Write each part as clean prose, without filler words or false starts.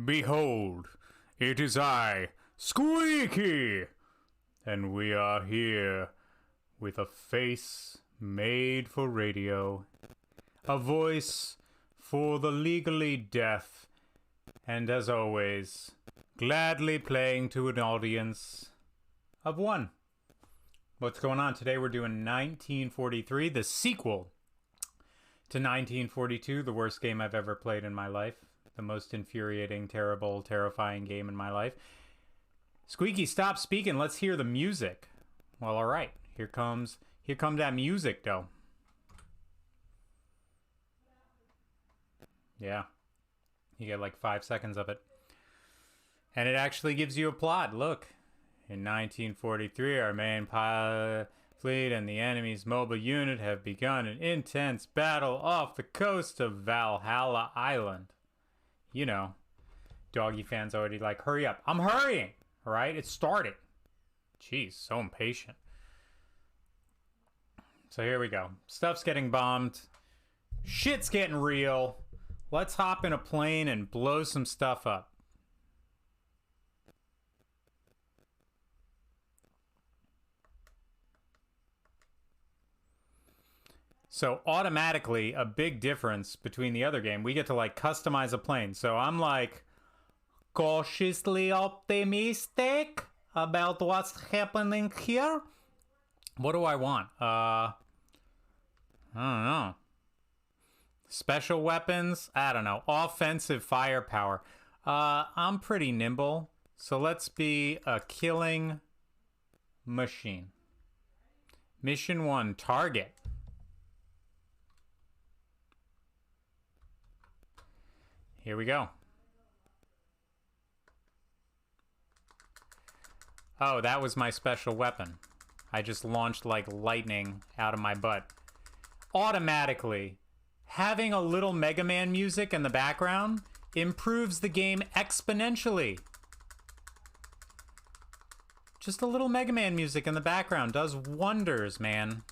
Behold, it is I, Squeaky, and we are here with a face made for radio, a voice for the legally deaf, and as always, gladly playing to an audience of one. What's going on? Today we're doing 1943, the sequel to 1942, the worst game I've ever played in my life. The most infuriating, terrible, terrifying game in my life. Squeaky, stop speaking. Let's hear the music. Well, all right. Here comes that music, though. Yeah. You get like 5 seconds of it. And it actually gives you a plot. Look. In 1943, our main pilot fleet and the enemy's mobile unit have begun an intense battle off the coast of Valhalla Island. You know, doggy fans already like, hurry up. I'm hurrying. All right, it started. Jeez, so impatient. So here we go. Stuff's getting bombed. Shit's getting real. Let's hop in a plane and blow some stuff up. So automatically, a big difference between the other game, we get to like customize a plane. So I'm like cautiously optimistic about what's happening here. What do I want? I don't know. Special weapons? I don't know. Offensive firepower. I'm pretty nimble. So let's be a killing machine. Mission 1, target. Here we go. Oh, that was my special weapon. I just launched like lightning out of my butt. Automatically, having a little Mega Man music in the background improves the game exponentially. Just a little Mega Man music in the background does wonders, man.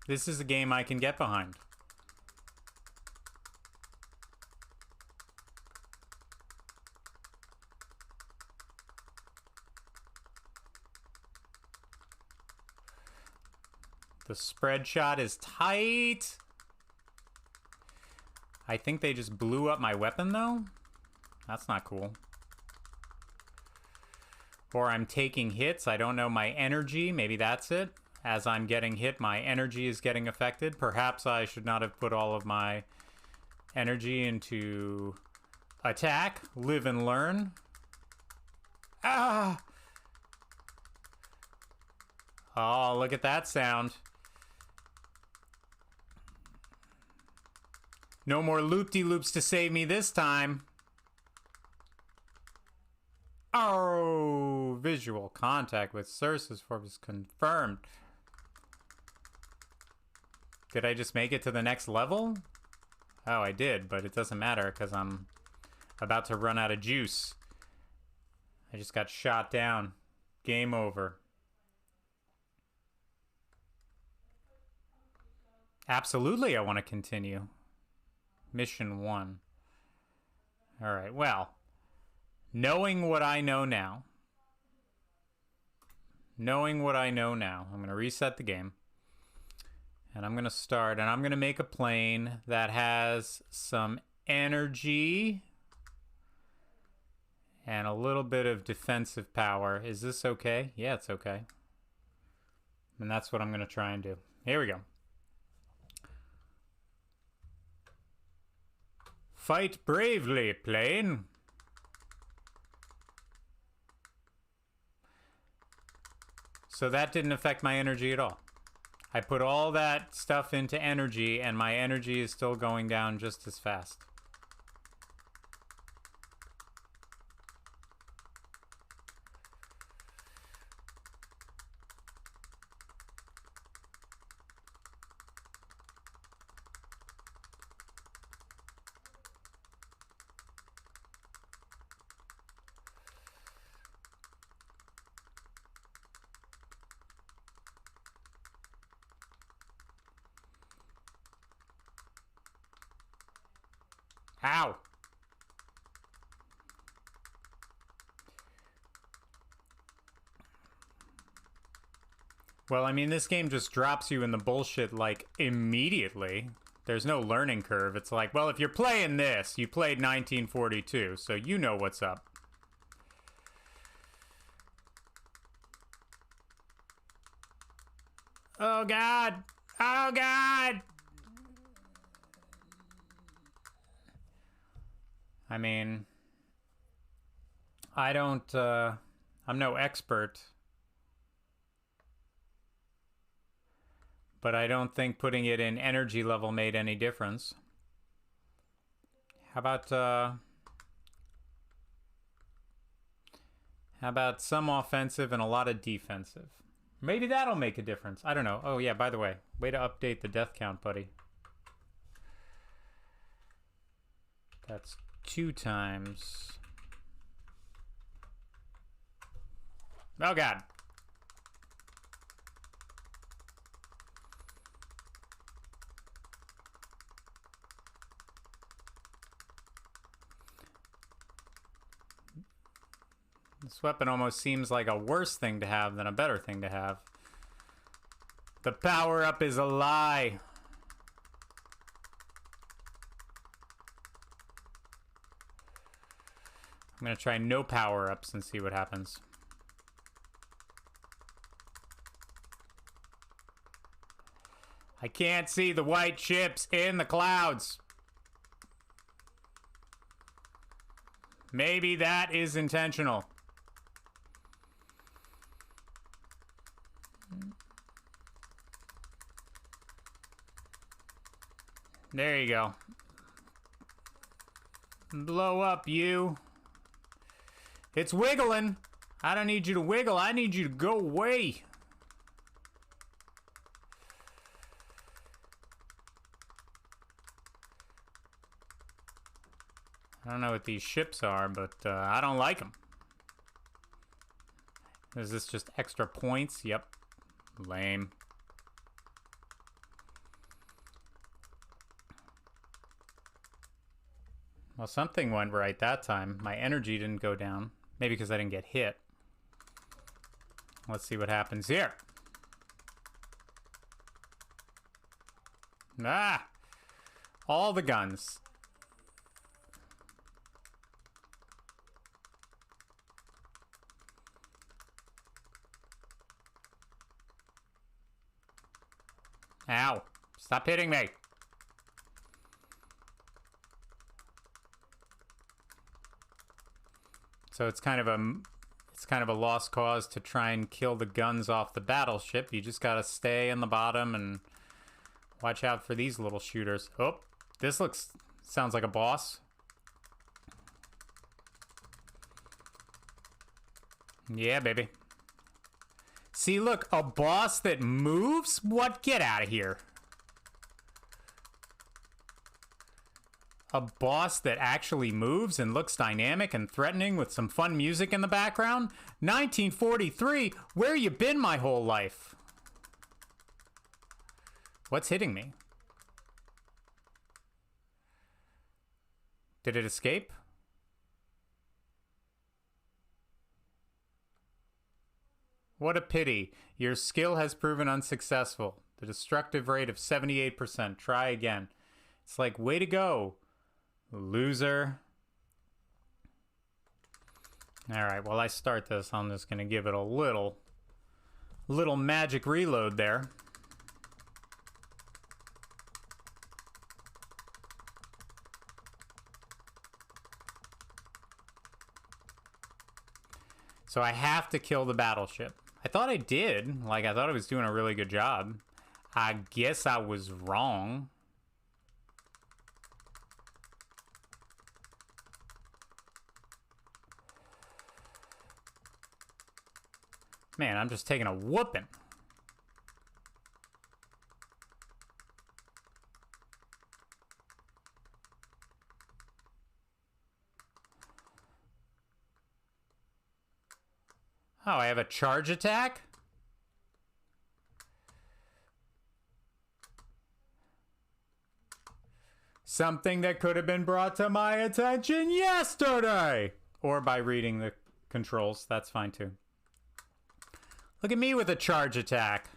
This is a game I can get behind. The spread shot is tight. I think they just blew up my weapon, though. That's not cool. Or I'm taking hits. I don't know my energy. Maybe that's it. As I'm getting hit, my energy is getting affected. Perhaps I should not have put all of my energy into attack, live and learn. Ah! Oh, look at that sound. No more loop-de-loops to save me this time. Oh, visual contact with Cersei's force confirmed. Did I just make it to the next level? Oh, I did, but it doesn't matter because I'm about to run out of juice. I just got shot down. Game over. Absolutely, I want to continue. Mission 1. All right, well, knowing what I know now, I'm going to reset the game. And I'm going to start, and I'm going to make a plane that has some energy and a little bit of defensive power. Is this okay? Yeah, it's okay. And that's what I'm going to try and do. Here we go. Fight bravely, plane. So that didn't affect my energy at all. I put all that stuff into energy, and my energy is still going down just as fast. Ow! Well, I mean, this game just drops you in the bullshit, like, immediately. There's no learning curve. It's like, well, if you're playing this, you played 1942, so you know what's up. Oh, God! Oh, God! I mean, I don't, I'm no expert. But I don't think putting it in energy level made any difference. How about some offensive and a lot of defensive? Maybe that'll make a difference. I don't know. Oh yeah, by the way, way to update the death count, buddy. That's 2 times. Oh God. This weapon almost seems like a worse thing to have than a better thing to have. The power-up is a lie. I'm gonna try no power-ups and see what happens. I can't see the white ships in the clouds. Maybe that is intentional. There you go. Blow up, you. It's wiggling. I don't need you to wiggle. I need you to go away. I don't know what these ships are, but I don't like them. Is this just extra points? Yep. Lame. Well, something went right that time. My energy didn't go down. Maybe because I didn't get hit. Let's see what happens here. Ah! All the guns. Ow. Stop hitting me. So it's kind of a lost cause to try and kill the guns off the battleship. You just gotta stay in the bottom and watch out for these little shooters. Oh, this sounds like a boss. Yeah, baby. See, look, a boss that moves? What? Get out of here. A boss that actually moves and looks dynamic and threatening with some fun music in the background? 1943? Where you been my whole life? What's hitting me? Did it escape? What a pity. Your skill has proven unsuccessful. The destructive rate of 78%. Try again. It's like, way to go, loser. Alright, while I start this, I'm just going to give it a little magic reload there. So I have to kill the battleship. I thought I did. Like, I thought I was doing a really good job. I guess I was wrong. Man, I'm just taking a whooping. Oh, I have a charge attack? Something that could have been brought to my attention yesterday. Or by reading the controls. That's fine too. Look at me with a charge attack.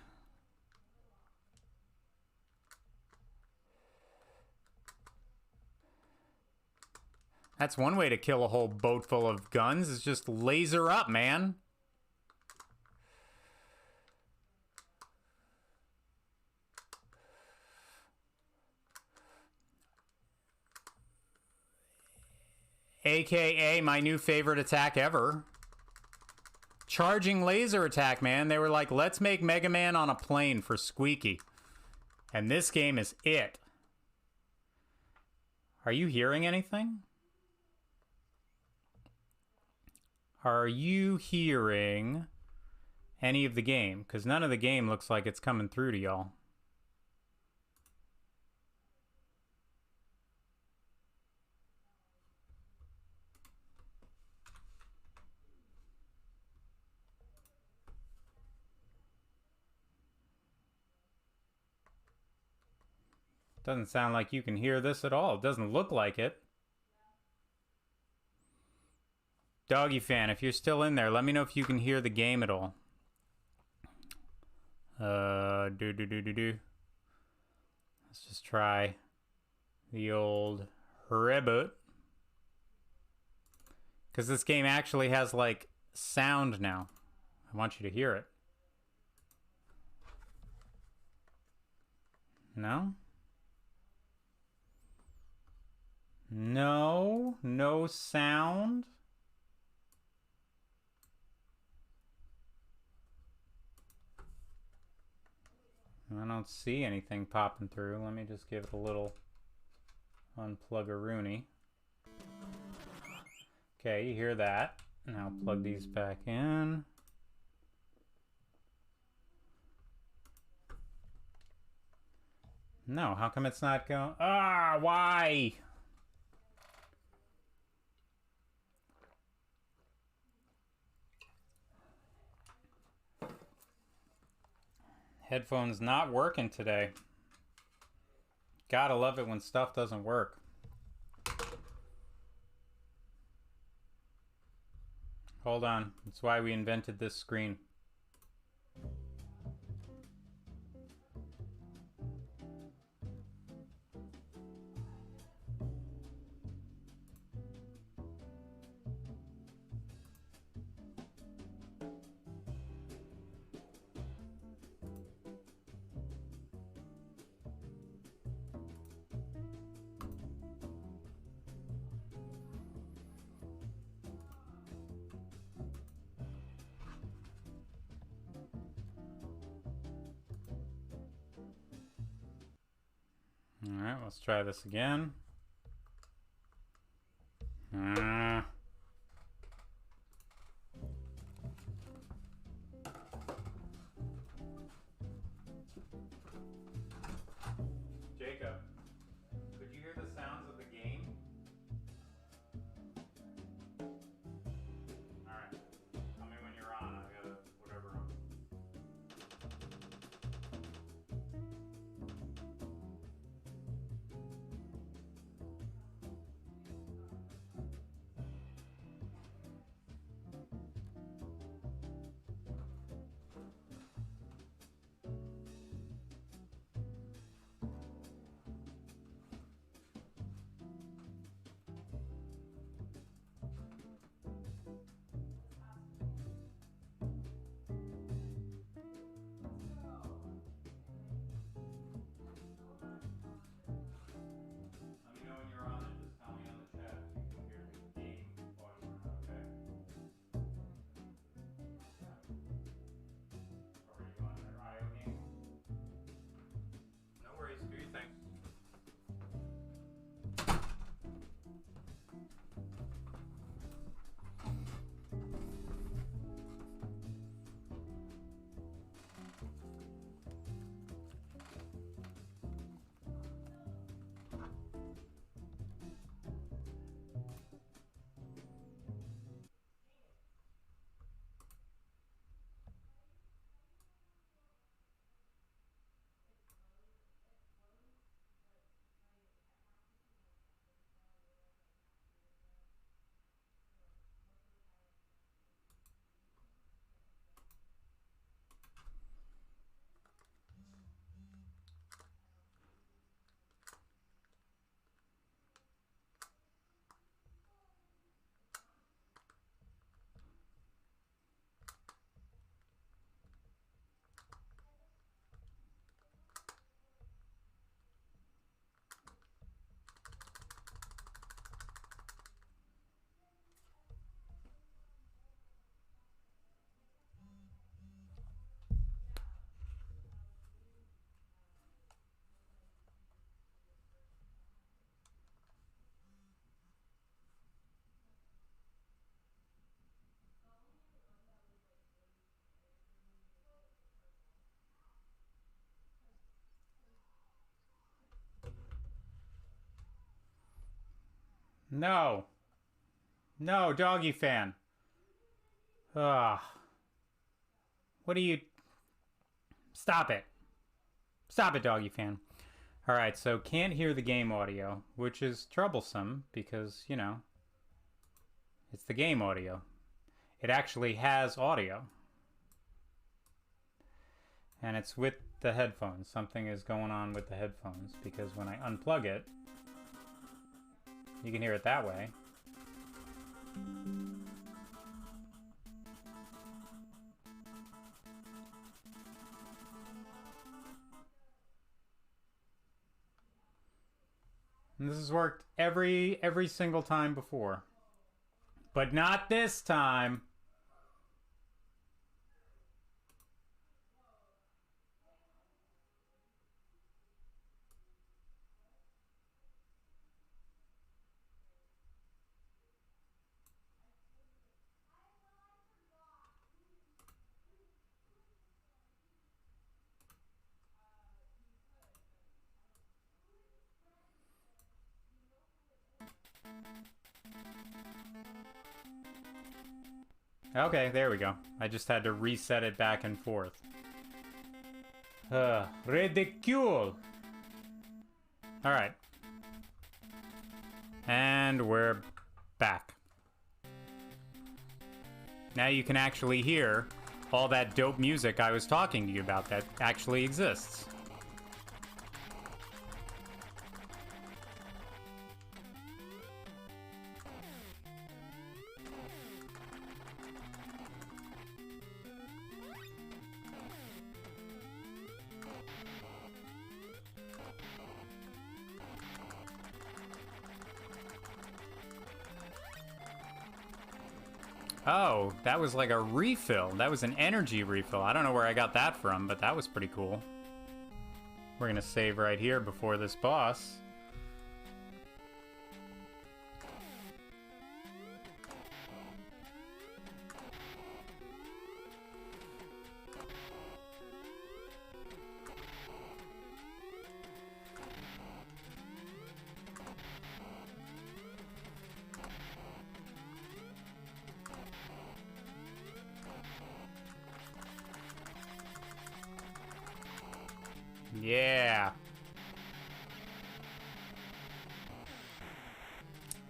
That's one way to kill a whole boat full of guns, is just laser up, man. AKA my new favorite attack ever. Charging laser attack, man. They were like, let's make Mega Man on a plane for Squeaky. And this game is it. Are you hearing anything? Are you hearing any of the game? Because none of the game looks like it's coming through to y'all. Doesn't sound like you can hear this at all. It doesn't look like it. Doggy fan, if you're still in there, let me know if you can hear the game at all. Let's just try the old reboot. Because this game actually has, like, sound now. I want you to hear it. No? No? No sound? I don't see anything popping through. Let me just give it a little unplug-a-rooney. Okay, you hear that. Now plug these back in. No, how come it's not going? Ah, why? Headphones not working today. Gotta love it when stuff doesn't work. Hold on. That's why we invented this screen. All right, let's try this again. Jacob, could you hear the sounds of the game? All right, tell me when you're on. I gotta whatever. No. No, doggy fan. Ugh. What are you... Stop it. Stop it, doggy fan. Alright, so can't hear the game audio, which is troublesome because, you know, it's the game audio. It actually has audio. And it's with the headphones. Something is going on with the headphones because when I unplug it, you can hear it that way. And this has worked every single time before. But not this time. Okay, there we go. I just had to reset it back and forth. Ridicule! Alright. And we're back. Now you can actually hear all that dope music I was talking to you about that actually exists. Oh, that was like a refill. That was an energy refill. I don't know where I got that from, but that was pretty cool. We're gonna save right here before this boss. Yeah.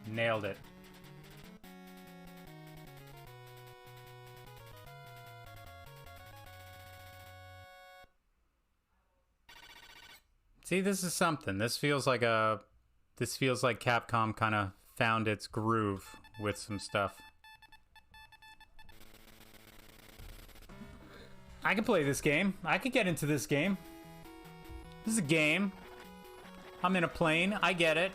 Nailed it. See, this is something. This feels like Capcom kind of found its groove with some stuff. I can play this game. I could get into this game. This is a game. I'm in a plane. I get it.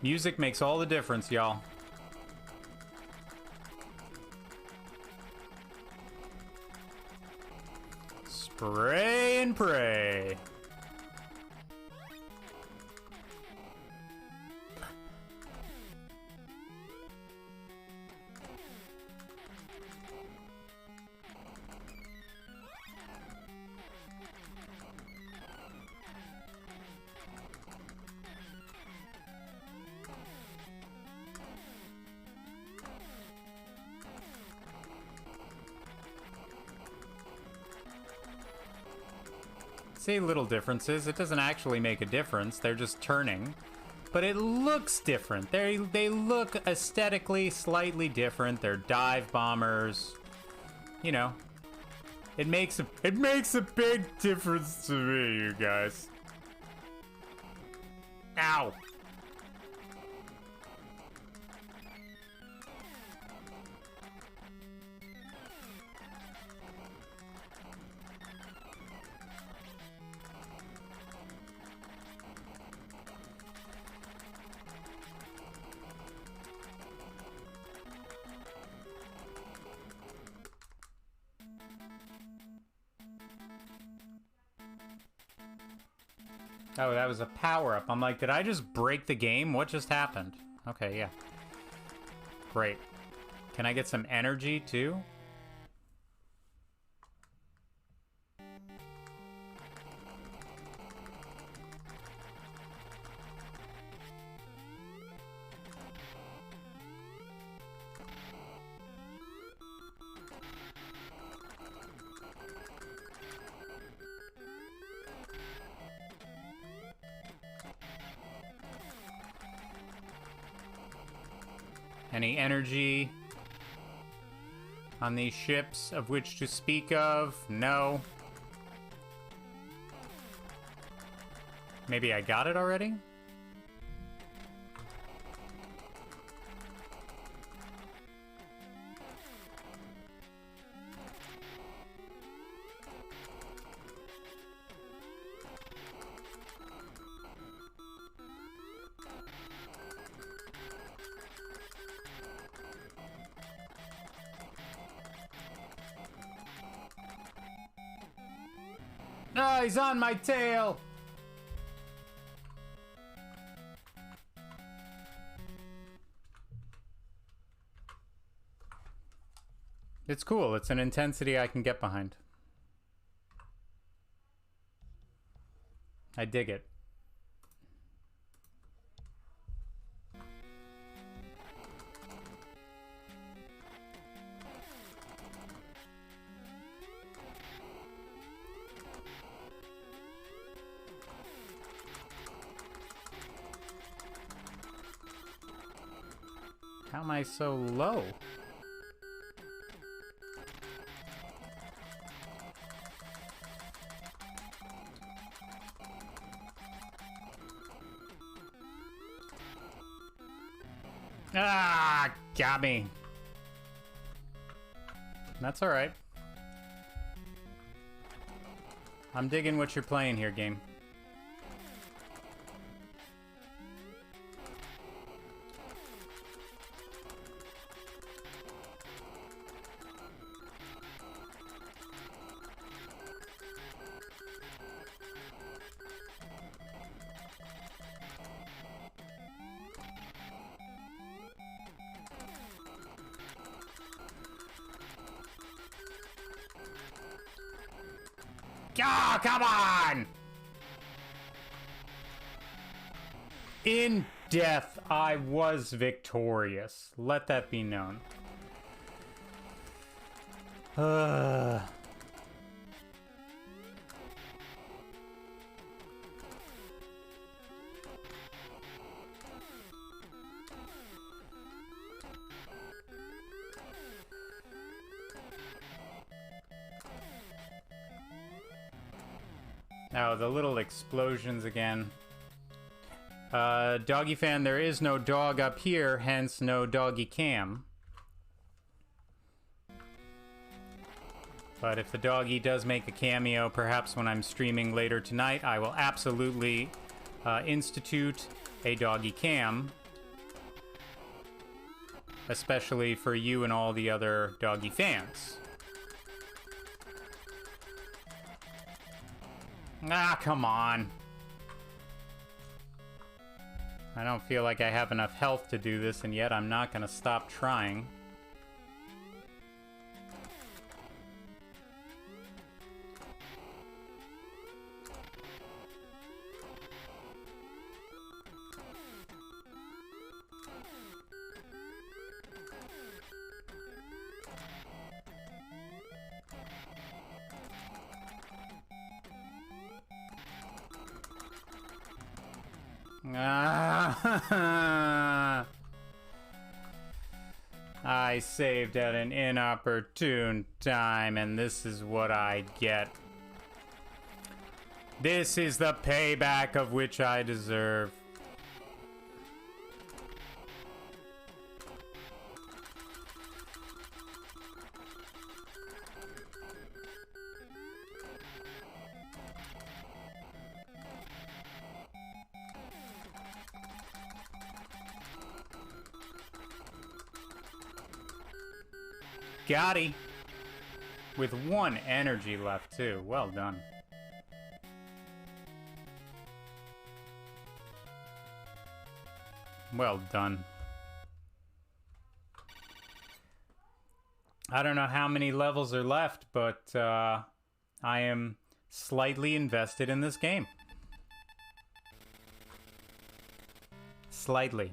Music makes all the difference, y'all. Spray and pray. See, little differences. It doesn't actually make a difference. They're just turning. But it looks different. They look aesthetically slightly different. They're dive bombers. You know. It makes a big difference to me, you guys. Ow. Oh, that was a power-up. I'm like, did I just break the game? What just happened? Okay, yeah. Great. Can I get some energy, too? Any energy on these ships of which to speak of? No. Maybe I got it already? Oh, he's on my tail! It's cool. It's an intensity I can get behind. I dig it. How am I so low? Ah, got me. That's all right. I'm digging what you're playing here, game. Oh, come on! In death, I was victorious. Let that be known. Oh, the little explosions again. Doggy fan, there is no dog up here, hence no doggy cam. But if the doggy does make a cameo, perhaps when I'm streaming later tonight, I will absolutely institute a doggy cam. Especially for you and all the other doggy fans. Ah, come on. I don't feel like I have enough health to do this, and yet I'm not going to stop trying. I saved at an inopportune time, and this is what I get. This is the payback of which I deserve. Got he. With one energy left, too. Well done. Well done. I don't know how many levels are left, but I am slightly invested in this game. Slightly.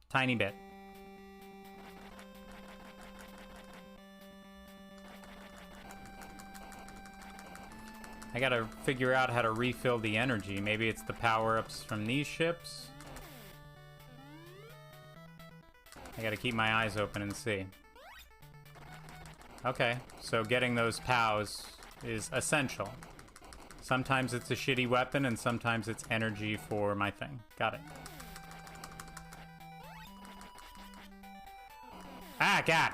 Tiny bit. I gotta figure out how to refill the energy. Maybe it's the power-ups from these ships? I gotta keep my eyes open and see. Okay, so getting those POWs is essential. Sometimes it's a shitty weapon, and sometimes it's energy for my thing. Got it. Ah, God!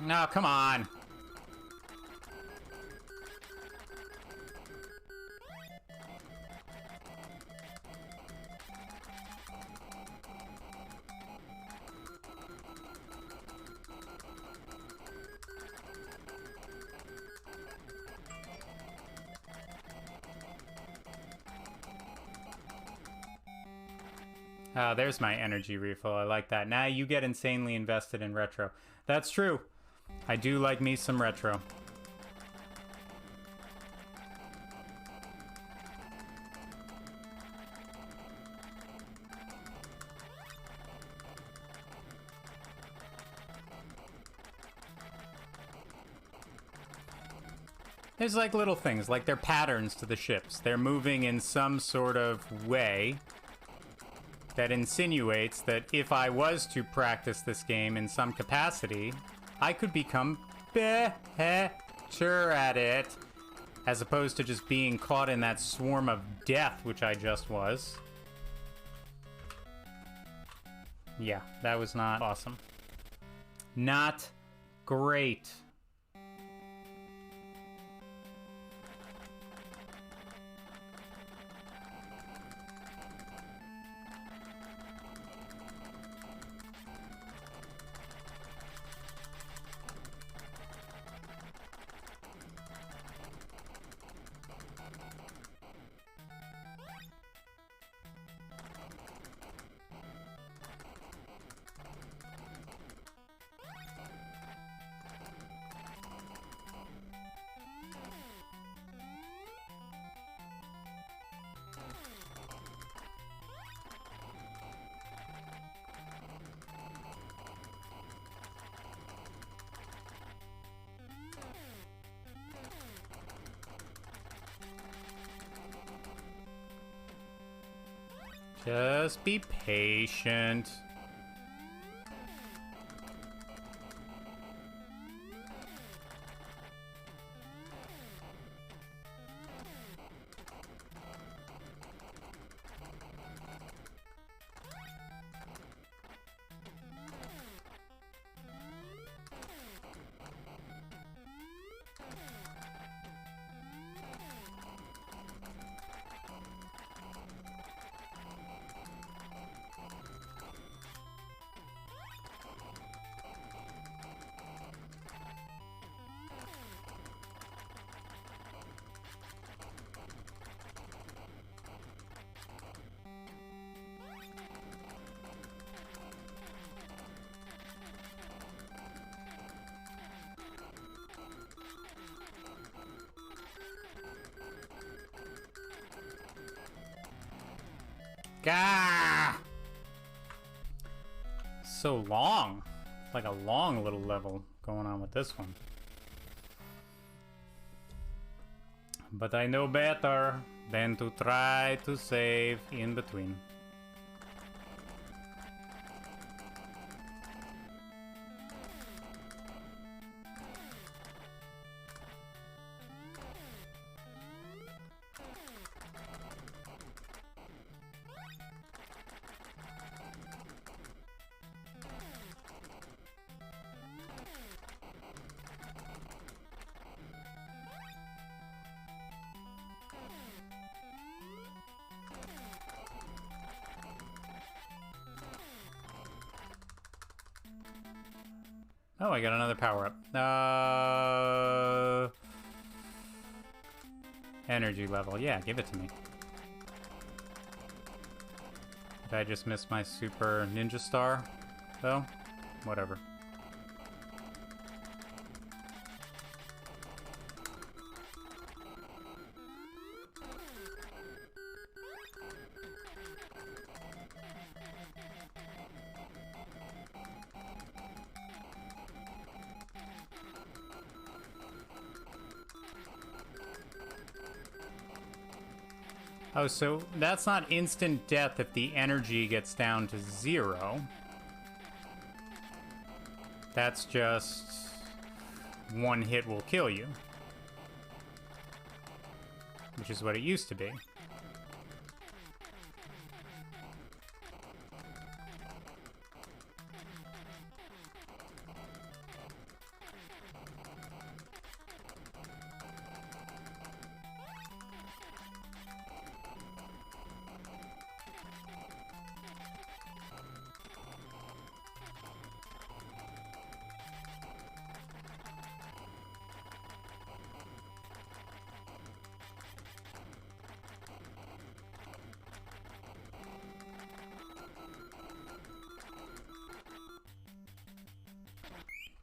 No, come on. Oh, there's my energy refill. I like that. Now you get insanely invested in retro. That's true. I do like me some retro. There's like little things, like they're patterns to the ships. They're moving in some sort of way that insinuates that if I was to practice this game in some capacity, I could become better at it, as opposed to just being caught in that swarm of death, which I just was. Yeah, that was not awesome. Not great. Just be patient. Gah! So long. It's like a long little level going on with this one. But I know better than to try to save in between. Oh, I got another power-up. Energy level. Yeah, give it to me. Did I just miss my super ninja star, though? Whatever. Oh, so that's not instant death if the energy gets down to 0. That's just one hit will kill you. Which is what it used to be.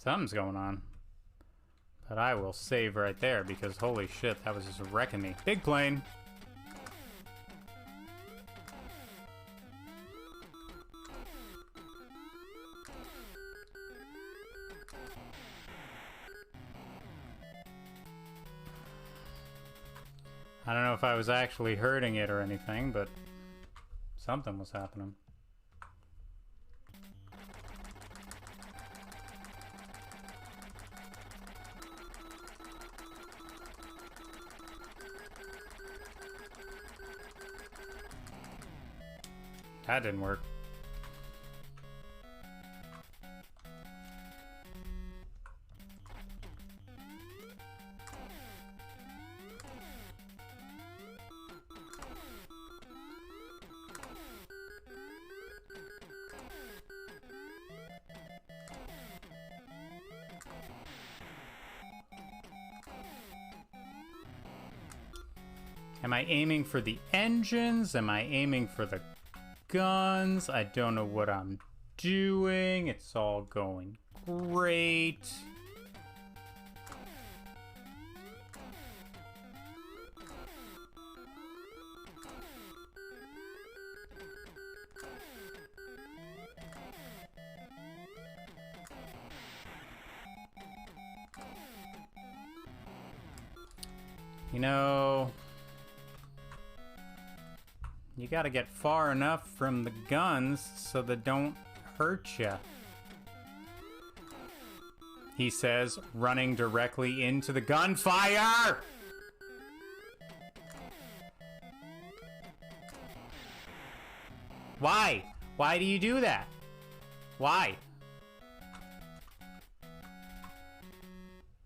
Something's going on. But I will save right there because holy shit, that was just wrecking me. Big plane! I don't know if I was actually hurting it or anything, but something was happening. That didn't work. Am I aiming for the engines? Am I aiming for the guns? I don't know what I'm doing. It's all going great. You know, you gotta get far enough from the guns so they don't hurt you. He says, running directly into the gunfire! Why? Why do you do that? Why?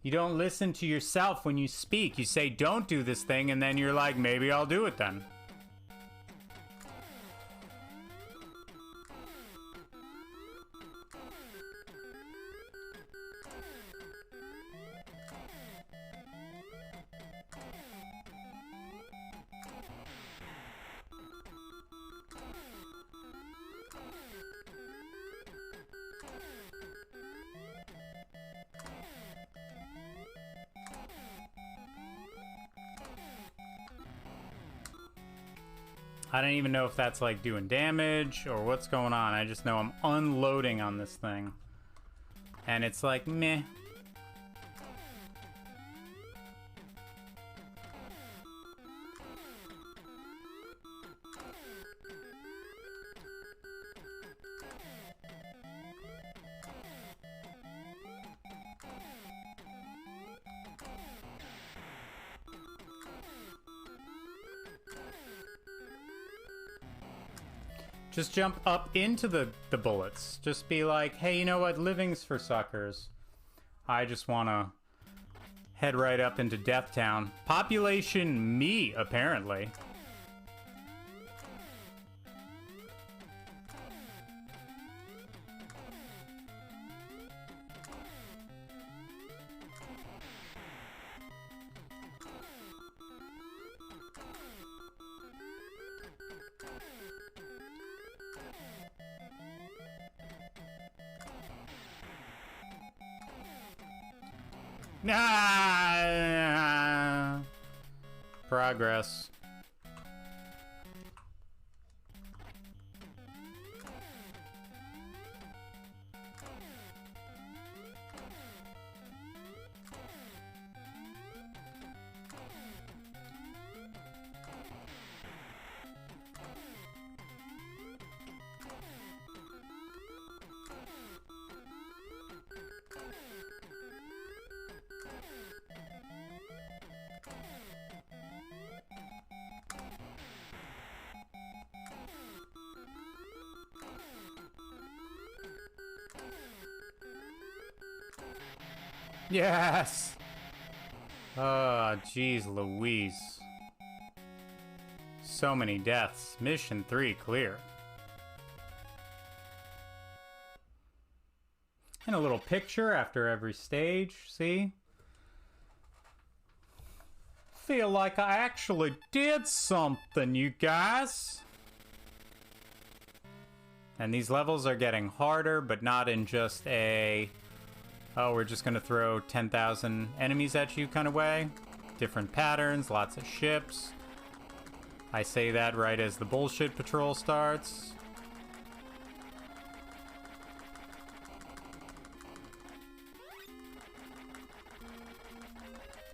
You don't listen to yourself when you speak. You say, don't do this thing, and then you're like, maybe I'll do it then. I don't even know if that's like doing damage or what's going on. I just know I'm unloading on this thing. And it's like, meh. Just jump up into the bullets. Just be like, hey, you know what? Living's for suckers. I just want to head right up into Death Town. Population me, apparently. Ah, progress. Yes! Oh, jeez Louise. So many deaths. Mission 3 clear. And a little picture after every stage, see? Feel like I actually did something, you guys. And these levels are getting harder, but not in just a, oh, we're just gonna throw 10,000 enemies at you kind of way. Different patterns, lots of ships. I say that right as the bullshit patrol starts.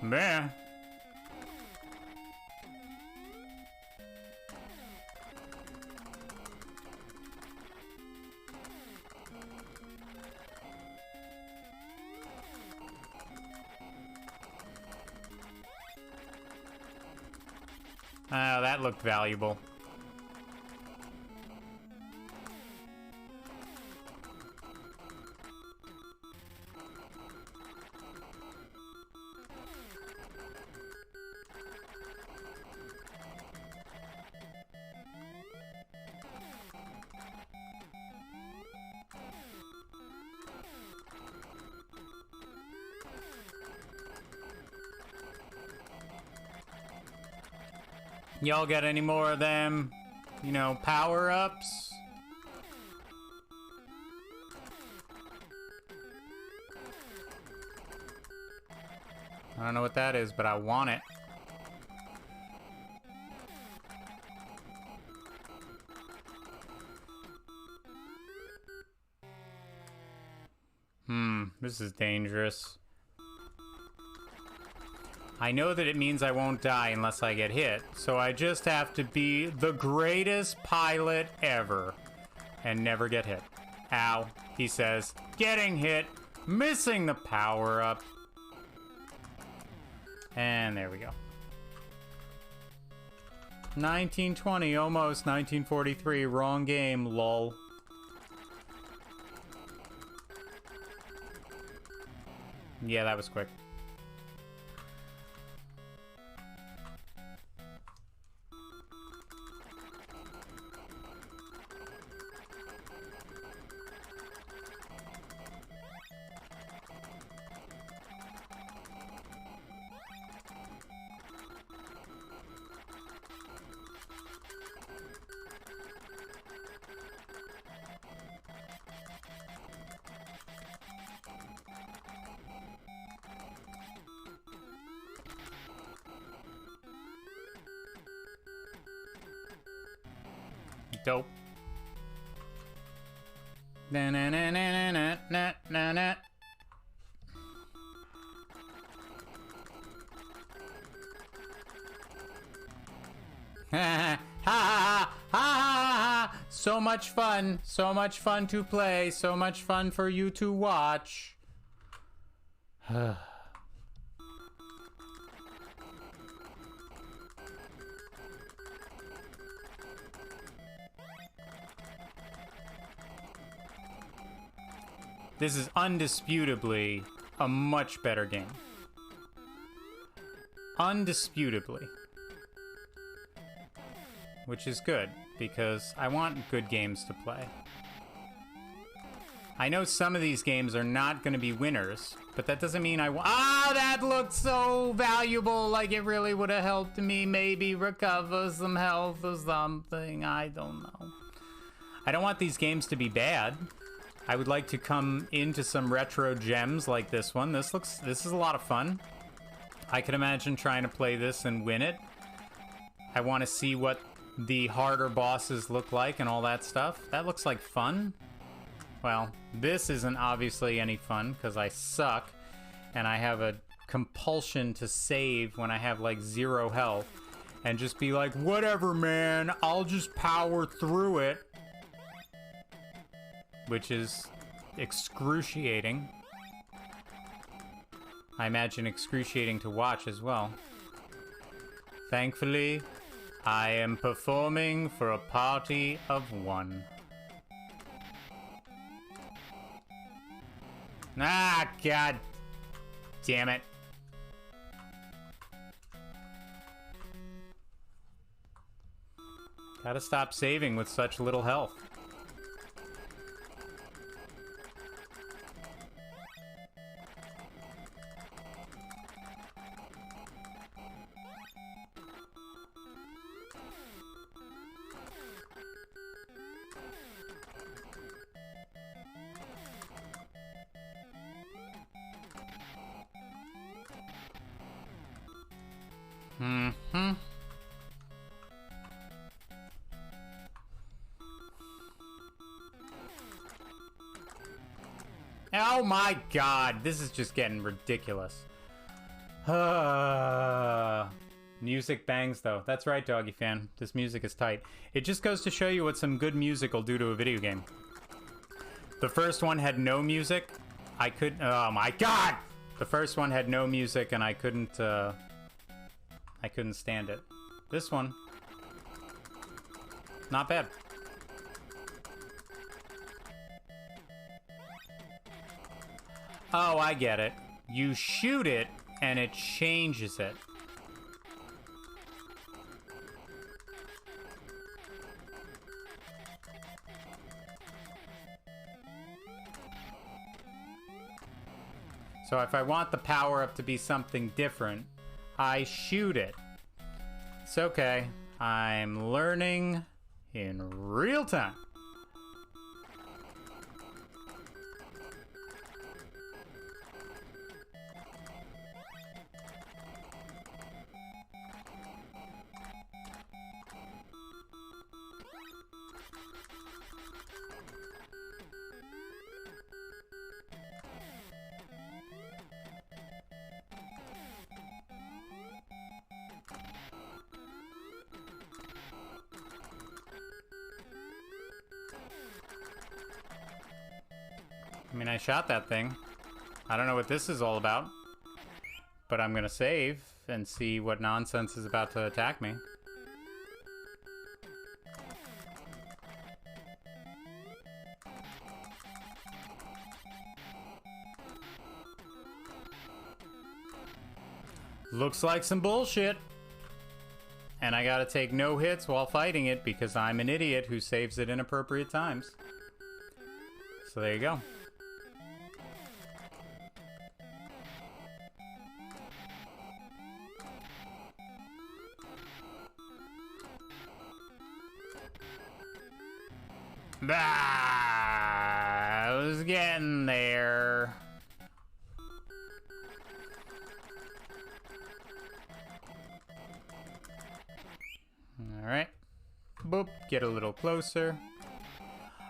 Meh. Oh, that looked valuable. Y'all got any more of them, you know, power-ups? I don't know what that is, but I want it. This is dangerous. I know that it means I won't die unless I get hit, so I just have to be the greatest pilot ever and never get hit. Ow, he says, getting hit, missing the power-up. And there we go. 1920, almost 1943, wrong game, lol. Yeah, that was quick. Dope. Na na na na na na na na. Ha ha ha! So much fun to play, so much fun for you to watch. This is undisputably a much better game. Undisputably. Which is good, because I want good games to play. I know some of these games are not going to be winners, but that doesn't mean I want... Ah, that looked so valuable, like it really would have helped me maybe recover some health or something. I don't know. I don't want these games to be bad. I would like to come into some retro gems like this one. This is a lot of fun. I can imagine trying to play this and win it. I want to see what the harder bosses look like and all that stuff. That looks like fun. Well, this isn't obviously any fun because I suck and I have a compulsion to save when I have like 0 health and just be like, whatever, man, I'll just power through it. Which is excruciating. I imagine excruciating to watch as well. Thankfully, I am performing for a party of 1. Ah, God. damn it. Gotta stop saving with such little health. Mm-hmm. Oh my god, this is just getting ridiculous. Music bangs though. That's right, Doggy Fan. This music is tight. It just goes to show you what some good music will do to a video game. The first one had no music. I couldn't... Oh my god! The first one had no music and I couldn't stand it. This one, not bad. Oh, I get it. You shoot it, and it changes it. So if I want the power-up to be something different, I shoot it. It's okay. I'm learning in real time. I mean, I shot that thing. I don't know what this is all about. But I'm gonna save and see what nonsense is about to attack me. Looks like some bullshit. And I gotta take no hits while fighting it because I'm an idiot who saves at inappropriate times. So there you go. I was getting there. Alright. Boop. Get a little closer.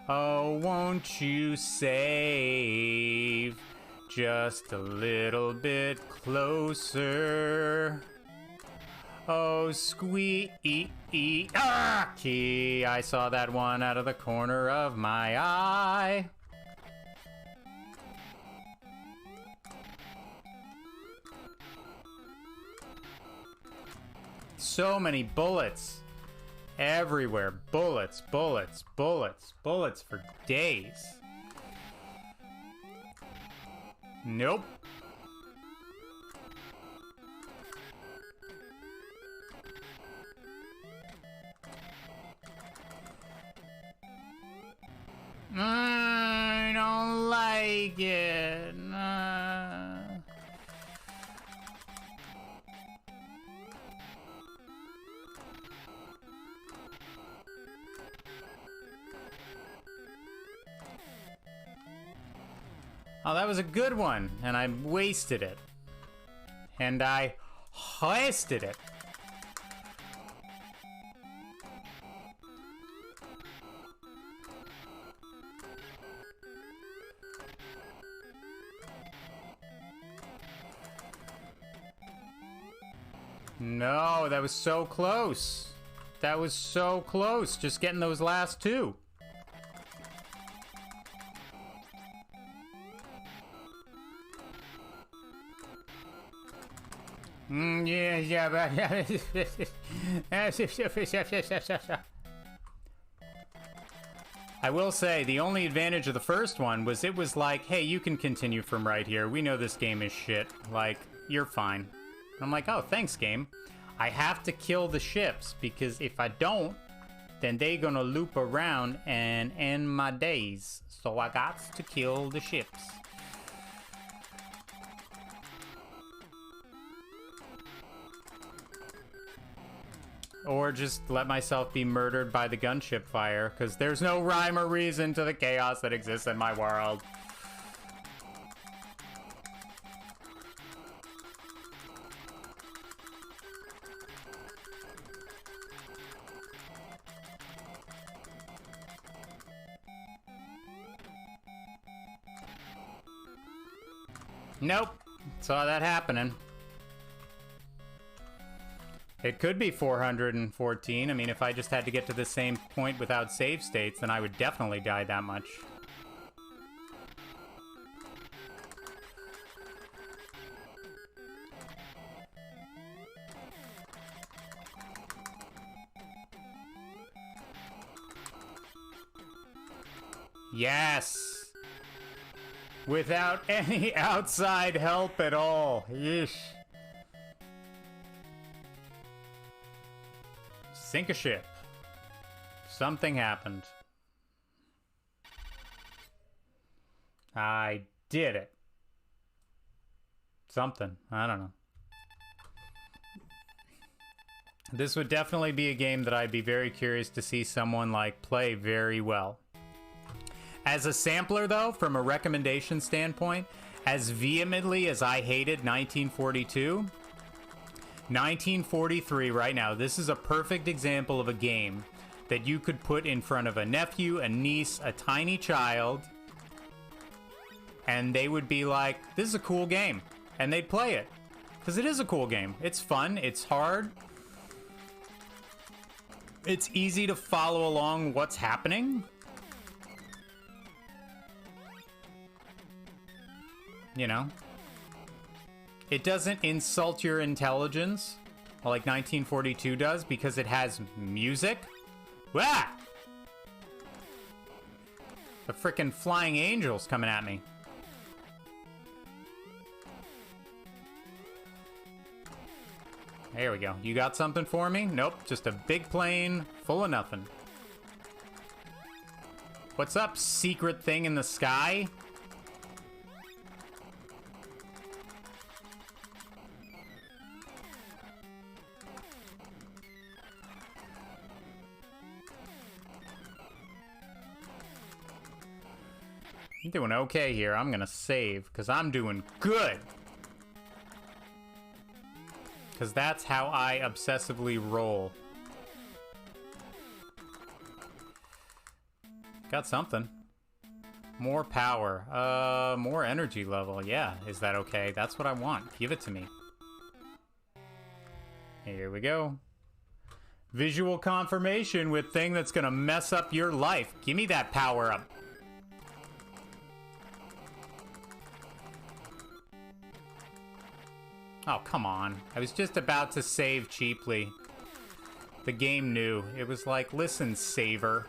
Oh, won't you save just a little bit closer? Oh, squeaky. I saw that one out of the corner of my eye. So many bullets. Everywhere. Bullets, bullets, bullets, bullets for days. Nope. I don't like it. Oh, that was a good one, and I wasted it. And I hoisted it. No, that was so close. That was so close. Just getting those last two. Yeah. I I will say, the only advantage of the first one was it was like, hey, you can continue from right here. We know this game is shit. Like, you're fine. I'm like, oh, thanks, game. I have to kill the ships, because if I don't, then they gonna loop around and end my days. So I got to kill the ships. Or just let myself be murdered by the gunship fire, because there's no rhyme or reason to the chaos that exists in my world. Nope. Saw that happening. It could be 414. I mean, if I just had to get to the same point without save states, then I would definitely die that much. Yes! Without any outside help at all. Yeesh. Sink a ship. Something happened. I did it. Something. I don't know. This would definitely be a game that I'd be very curious to see someone like play very well. As a sampler, though, from a recommendation standpoint, as vehemently as I hated 1942, 1943 right now, this is a perfect example of a game that you could put in front of a nephew, a niece, a tiny child, and they would be like, this is a cool game, and they'd play it. Because it is a cool game. It's fun, it's hard, it's easy to follow along what's happening. You know? It doesn't insult your intelligence like 1942 does because it has music. Wah! The frickin' flying angels coming at me. There we go. You got something for me? Nope, just a big plane full of nothing. What's up, secret thing in the sky? I'm doing okay here. I'm gonna save, because I'm doing good. Because that's how I obsessively roll. Got something. More power. More energy level. Yeah, is that okay? That's what I want. Give it to me. Here we go. Visual confirmation with thing that's gonna mess up your life. Give me that power up. Oh, come on. I was just about to save cheaply. The game knew. It was like, listen, saver.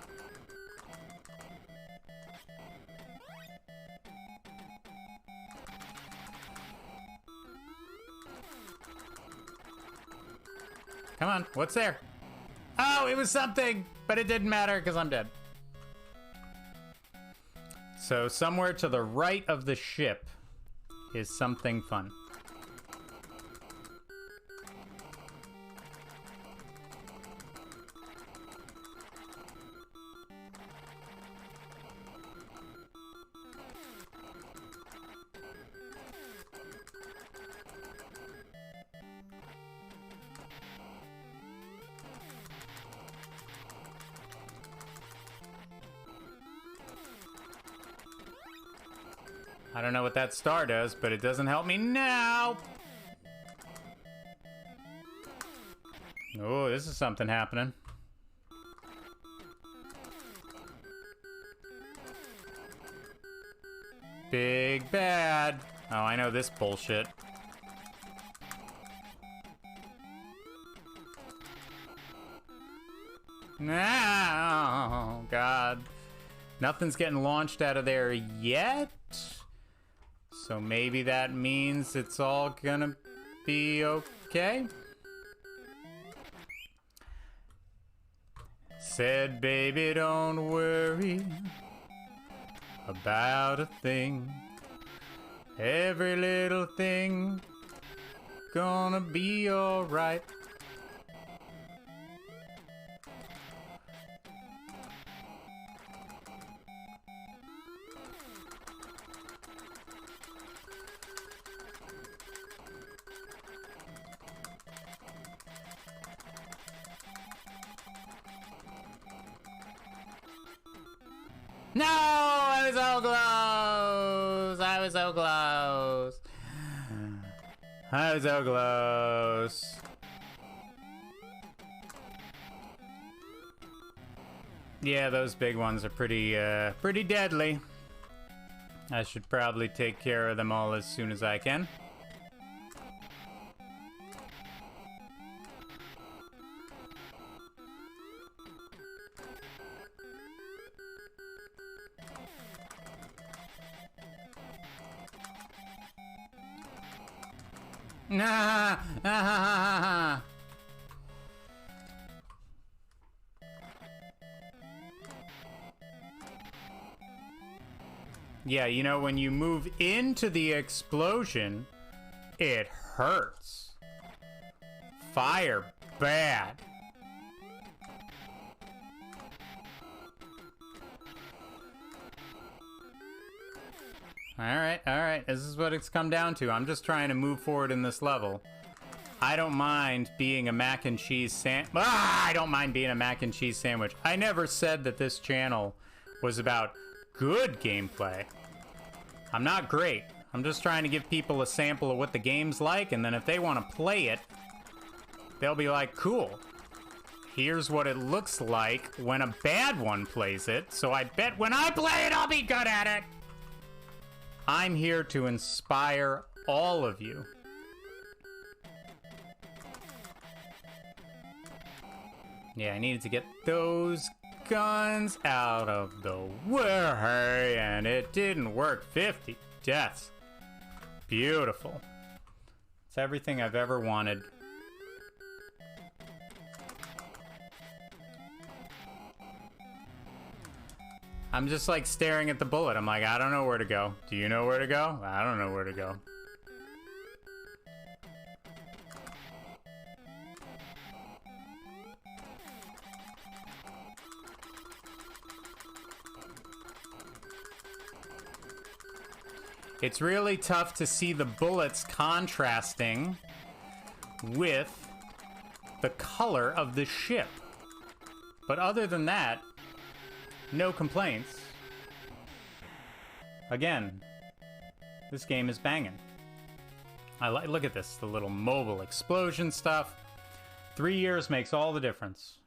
Come on, what's there? Oh, it was something, but it didn't matter because I'm dead. So somewhere to the right of the ship is something fun. I don't know what that star does, but it doesn't help me now. Oh, this is something happening. Big bad. Oh, I know this bullshit. No, God. Nothing's getting launched out of there yet. So maybe that means it's all gonna be okay. Said, baby, don't worry about a thing. Every little thing gonna be alright. No! I was so close! I was so close! I was so close! Yeah, those big ones are pretty deadly. I should probably take care of them all as soon as I can. Nah, yeah, you know, when you move into the explosion, it hurts. Fire bad. Alright, this is what it's come down to. I'm just trying to move forward in this level. I don't mind being a mac and cheese I don't mind being a mac and cheese sandwich. I never said that this channel was about good gameplay. I'm not great. I'm just trying to give people a sample of what the game's like, and then if they want to play it, they'll be like, cool. Here's what it looks like when a bad one plays it, so I bet when I play it, I'll be good at it. I'm here to inspire all of you. Yeah, I needed to get those guns out of the way, and it didn't work. 50 deaths. Beautiful. It's everything I've ever wanted. I'm just like staring at the bullet. I'm like, I don't know where to go. Do you know where to go? I don't know where to go. It's really tough to see the bullets contrasting with the color of the ship. But other than that, no complaints. Again, this game is banging. Look at this, the little mobile explosion stuff. 3 years makes all the difference.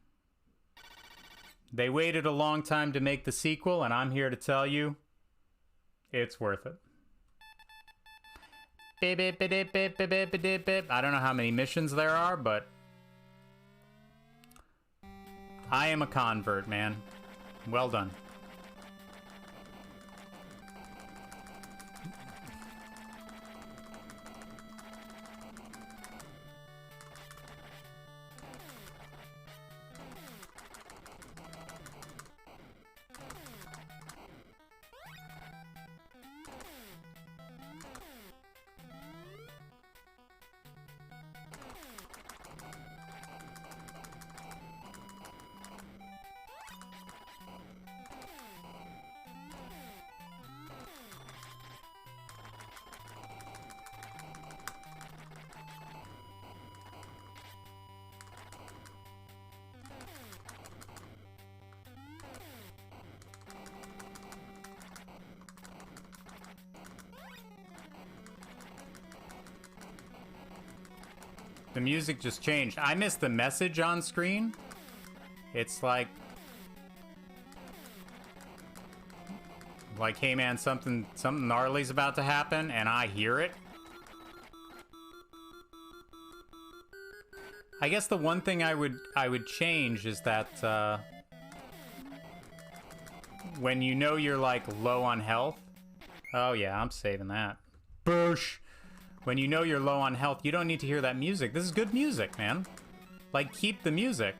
They waited a long time to make the sequel, and I'm here to tell you, it's worth it. Beep, beep, beep, beep, beep, beep, beep, beep. I don't know how many missions there are, but I am a convert, man. Well done. The music just changed. I missed the message on screen. It's like, hey man, something gnarly's about to happen, and I hear it. I guess the one thing I would change is that when you know you're like low on health. Oh yeah, I'm saving that. Boosh! When you know you're low on health, you don't need to hear that music. This is good music, man. Like, keep the music.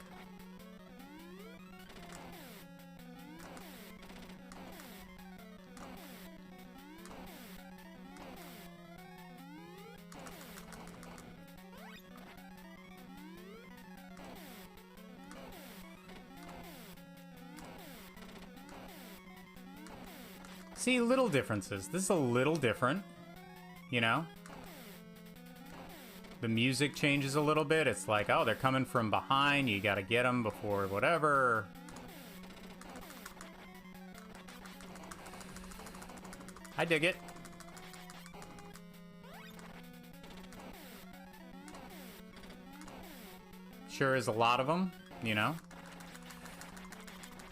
See, little differences. This is a little different, you know? The music changes a little bit. It's like, oh, they're coming from behind. You gotta get them before whatever. I dig it. Sure is a lot of them, you know?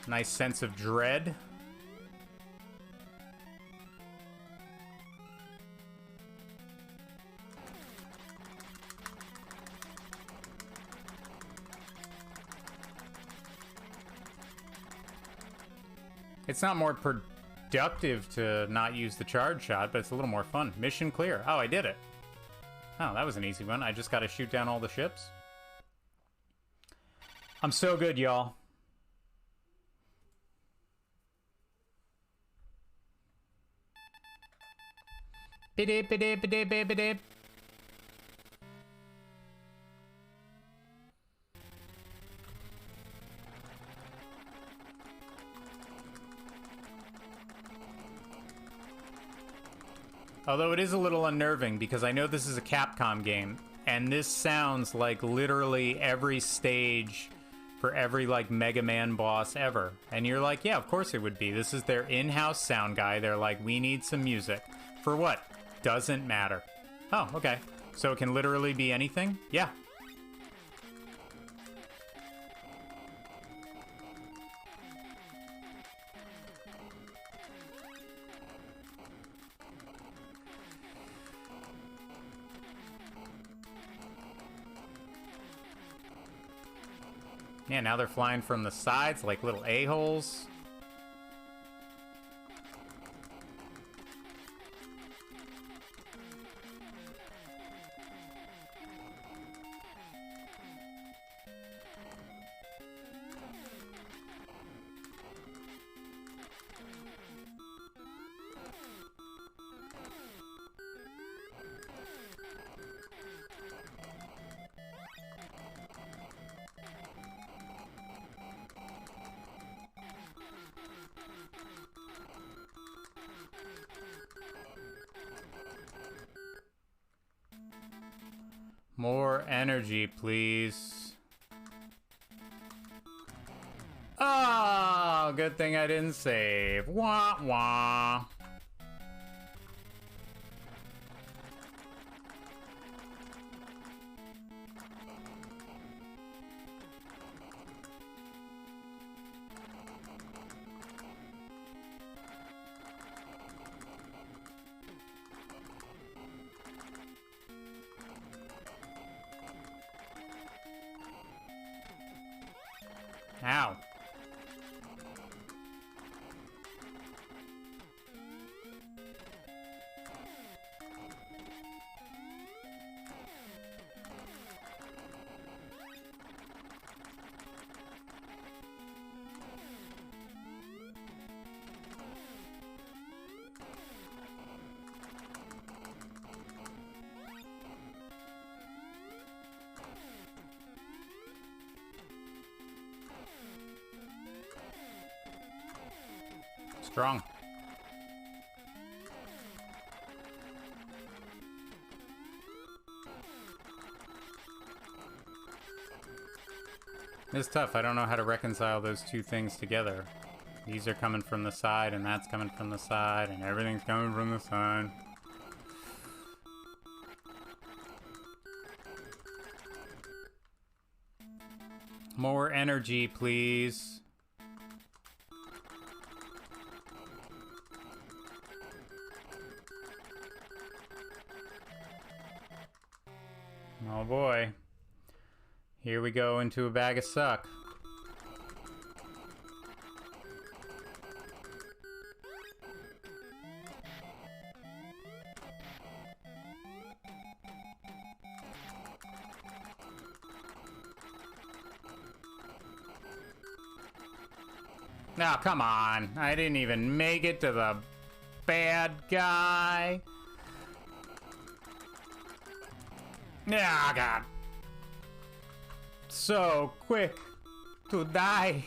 Nice sense of dread. It's not more productive to not use the charge shot, but it's a little more fun. Mission clear. Oh, I did it. Oh, that was an easy one. I just gotta shoot down all the ships. I'm so good, y'all. Bidip, bidip, bidip, bidip, bidip. Although it is a little unnerving because I know this is a Capcom game, and this sounds like literally every stage for every like Mega Man boss ever. And you're like, yeah, of course it would be. This is their in-house sound guy. They're like, we need some music. For what? Doesn't matter. Oh, okay. So it can literally be anything? Yeah. Yeah, now they're flying from the sides like little a-holes. More energy, please. Oh, good thing I didn't save. Wah, wah. Ow. Strong. It's tough. I don't know how to reconcile those two things together. These are coming from the side, and that's coming from the side, and everything's coming from the side. More energy, please. Oh boy. Here we go into a bag of suck. Oh, come on. I didn't even make it to the bad guy. Oh, God. So quick to die.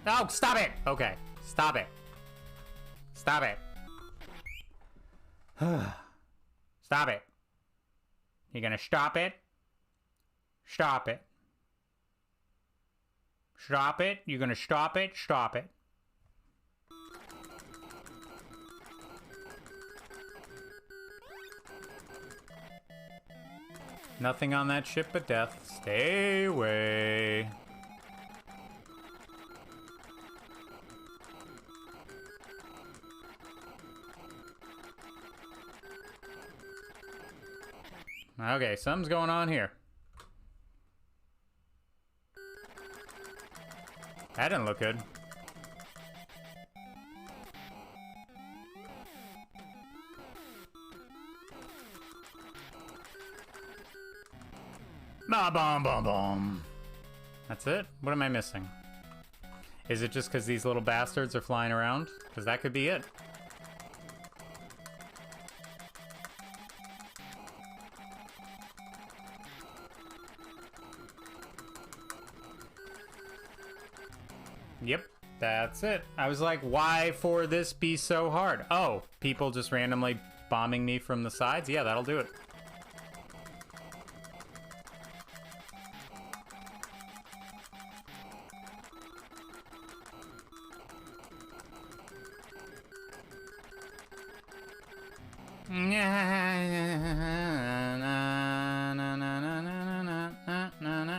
Oh, stop it. Okay, stop it. Stop it. Stop it. You gonna stop it? Stop it. Stop it. You gonna stop it? Stop it. Nothing on that ship but death. Stay away. Okay, something's going on here. That didn't look good. Ba bum bum bum. That's it? What am I missing? Is it just because these little bastards are flying around? Because that could be it. Yep, that's it. I was like, why for this be so hard? Oh, people just randomly bombing me from the sides? Yeah, that'll do it.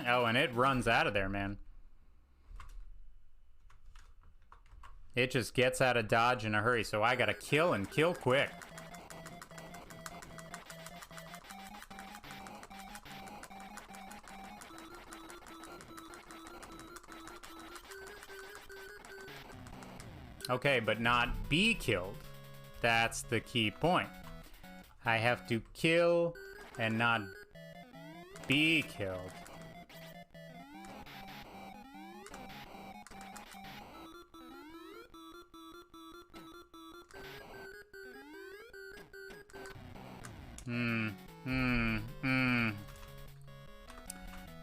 Oh, and it runs out of there, man. It just gets out of dodge in a hurry, so I gotta kill and kill quick. Okay, but not be killed. That's the key point. I have to kill and not be killed.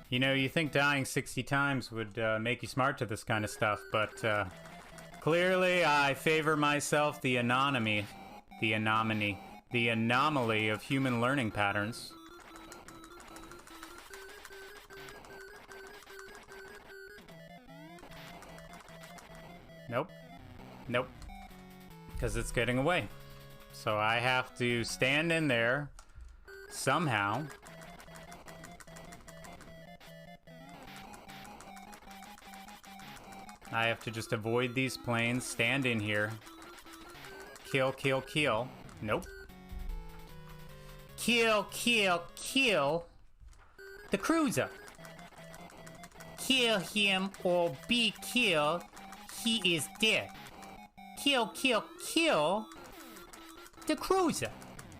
You know, you think dying 60 times would make you smart to this kind of stuff, but clearly I favor myself the anomaly of human learning patterns. Nope. Nope. Because it's getting away. So I have to stand in there somehow. I have to just avoid these planes, stand in here. Kill, kill, kill. Nope. Kill, kill, kill the cruiser. Kill him or be killed. He is dead. Kill, kill, kill the cruiser.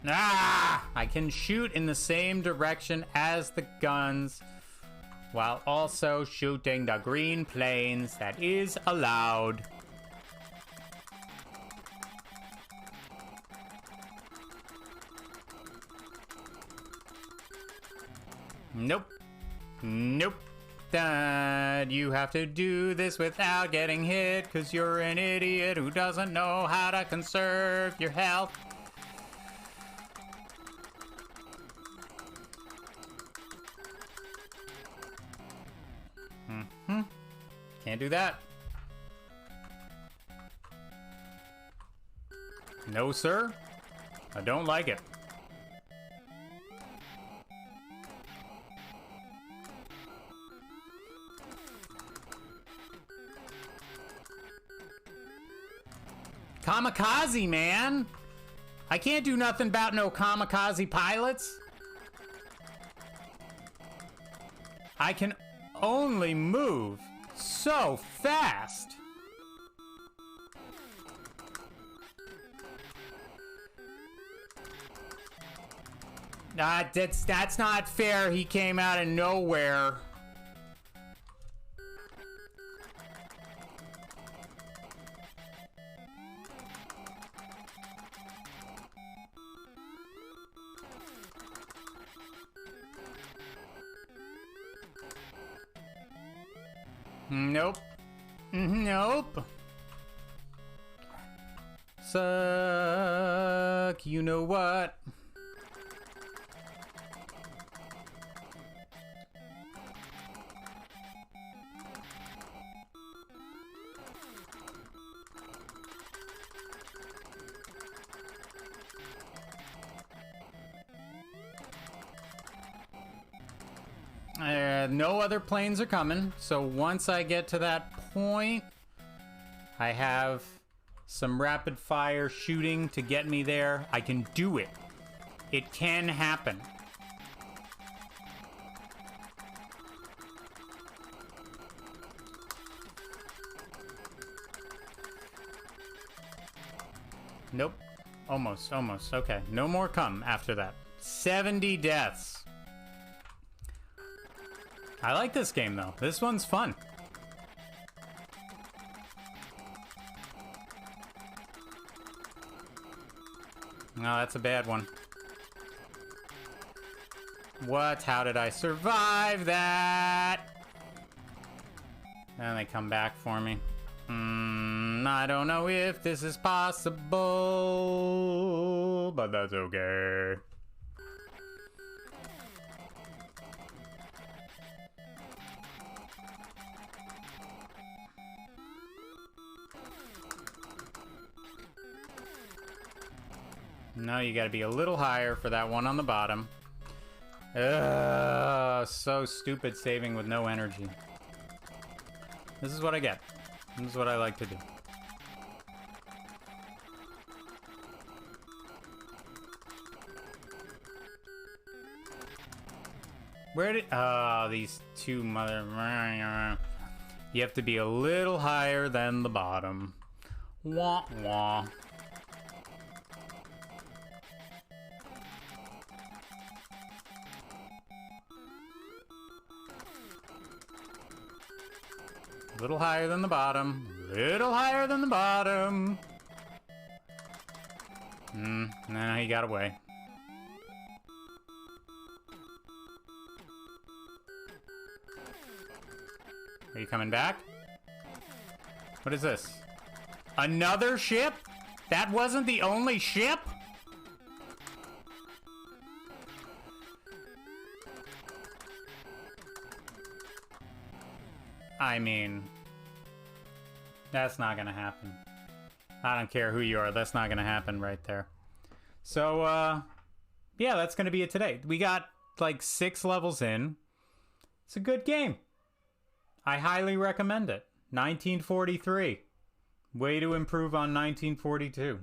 Ah! I can shoot in the same direction as the guns while also shooting the green planes. That is allowed. Nope. Nope. You have to do this without getting hit, because you're an idiot who doesn't know how to conserve your health. Can't do that. No, sir. I don't like it. Kamikaze, man! I can't do nothing about no kamikaze pilots. I can only move so fast. That's not fair. He came out of nowhere. Nope. Nope. Suck. You know what? No other planes are coming, so once I get to that point, I have some rapid fire shooting to get me there. I can do it. It can happen. Nope. Almost. Okay, no more come after that. 70 deaths. I like this game, though. This one's fun. No, that's a bad one. What? How did I survive that? And they come back for me. I don't know if this is possible, but that's okay. No, you gotta be a little higher for that one on the bottom. Ugh, so stupid saving with no energy. This is what I get. This is what I like to do. Where did... Oh, these two mother... You have to be a little higher than the bottom. Wah, wah. Little higher than the bottom. Little higher than the bottom. No, he got away. Are you coming back? What is this? Another ship? That wasn't the only ship? I mean, that's not gonna happen. I don't care who you are, that's not gonna happen right there. So, yeah, that's gonna be it today. We got like 6 levels in. It's a good game. I highly recommend it. 1943. Way to improve on 1942.